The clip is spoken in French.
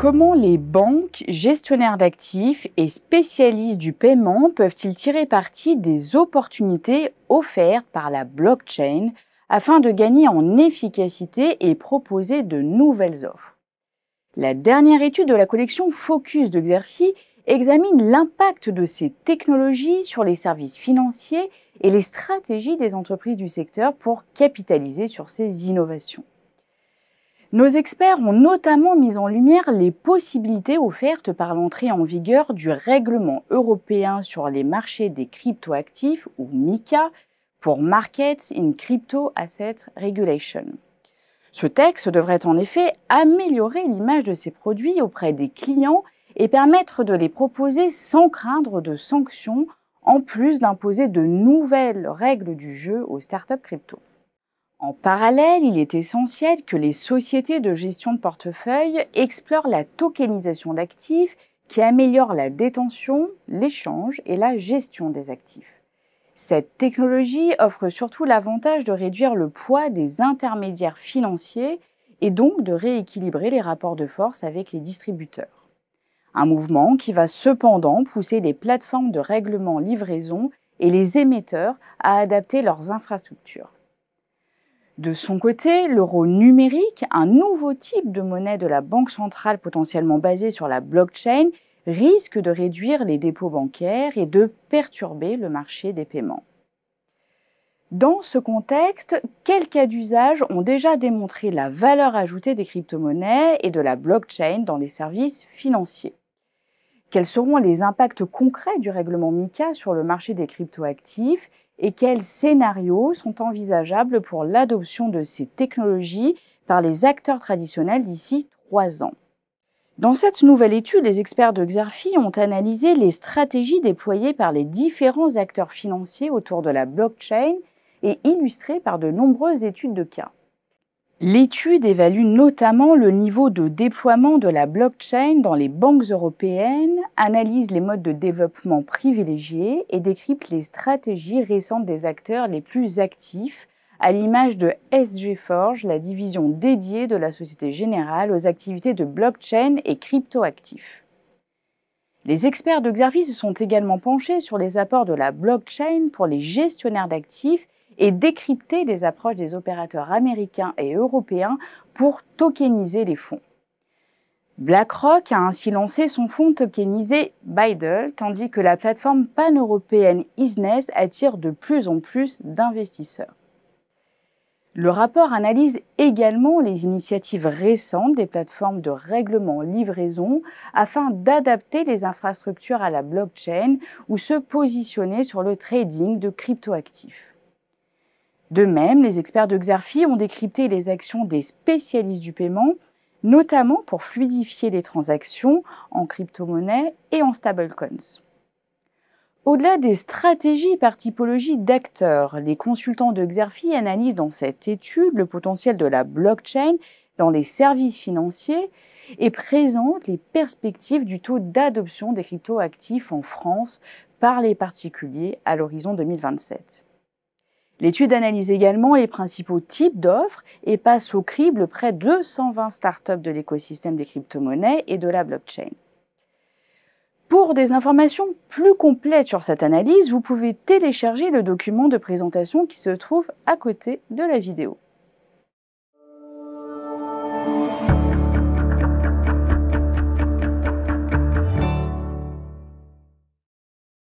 Comment les banques, gestionnaires d'actifs et spécialistes du paiement peuvent-ils tirer parti des opportunités offertes par la blockchain afin de gagner en efficacité et proposer de nouvelles offres? La dernière étude de la collection Focus de Xerfi examine l'impact de ces technologies sur les services financiers et les stratégies des entreprises du secteur pour capitaliser sur ces innovations. Nos experts ont notamment mis en lumière les possibilités offertes par l'entrée en vigueur du règlement européen sur les marchés des cryptoactifs, ou MiCA, pour Markets in Crypto Assets Regulation. Ce texte devrait en effet améliorer l'image de ces produits auprès des clients et permettre de les proposer sans craindre de sanctions, en plus d'imposer de nouvelles règles du jeu aux startups crypto. En parallèle, il est essentiel que les sociétés de gestion de portefeuille explorent la tokenisation d'actifs qui améliore la détention, l'échange et la gestion des actifs. Cette technologie offre surtout l'avantage de réduire le poids des intermédiaires financiers et donc de rééquilibrer les rapports de force avec les distributeurs. Un mouvement qui va cependant pousser les plateformes de règlement livraison et les émetteurs à adapter leurs infrastructures. De son côté, l'euro numérique, un nouveau type de monnaie de la Banque centrale potentiellement basée sur la blockchain, risque de réduire les dépôts bancaires et de perturber le marché des paiements. Dans ce contexte, quels cas d'usage ont déjà démontré la valeur ajoutée des crypto-monnaies et de la blockchain dans les services financiers? Quels seront les impacts concrets du règlement MiCA sur le marché des cryptoactifs et quels scénarios sont envisageables pour l'adoption de ces technologies par les acteurs traditionnels d'ici 3 ans? Dans cette nouvelle étude, les experts de Xerfi ont analysé les stratégies déployées par les différents acteurs financiers autour de la blockchain et illustrées par de nombreuses études de cas. L'étude évalue notamment le niveau de déploiement de la blockchain dans les banques européennes, analyse les modes de développement privilégiés et décrypte les stratégies récentes des acteurs les plus actifs, à l'image de SG Forge, la division dédiée de la Société Générale aux activités de blockchain et cryptoactifs. Les experts de Xerfi se sont également penchés sur les apports de la blockchain pour les gestionnaires d'actifs et décrypter les approches des opérateurs américains et européens pour tokeniser les fonds. BlackRock a ainsi lancé son fonds tokenisé BUIDL, tandis que la plateforme pan-européenne Isness attire de plus en plus d'investisseurs. Le rapport analyse également les initiatives récentes des plateformes de règlement livraison afin d'adapter les infrastructures à la blockchain ou se positionner sur le trading de cryptoactifs. De même, les experts de Xerfi ont décrypté les actions des spécialistes du paiement, notamment pour fluidifier les transactions en crypto-monnaie et en stablecoins. Au-delà des stratégies par typologie d'acteurs, les consultants de Xerfi analysent dans cette étude le potentiel de la blockchain dans les services financiers et présentent les perspectives du taux d'adoption des cryptoactifs en France par les particuliers à l'horizon 2027. L'étude analyse également les principaux types d'offres et passe au crible près de 220 startups de l'écosystème des crypto-monnaies et de la blockchain. Pour des informations plus complètes sur cette analyse, vous pouvez télécharger le document de présentation qui se trouve à côté de la vidéo.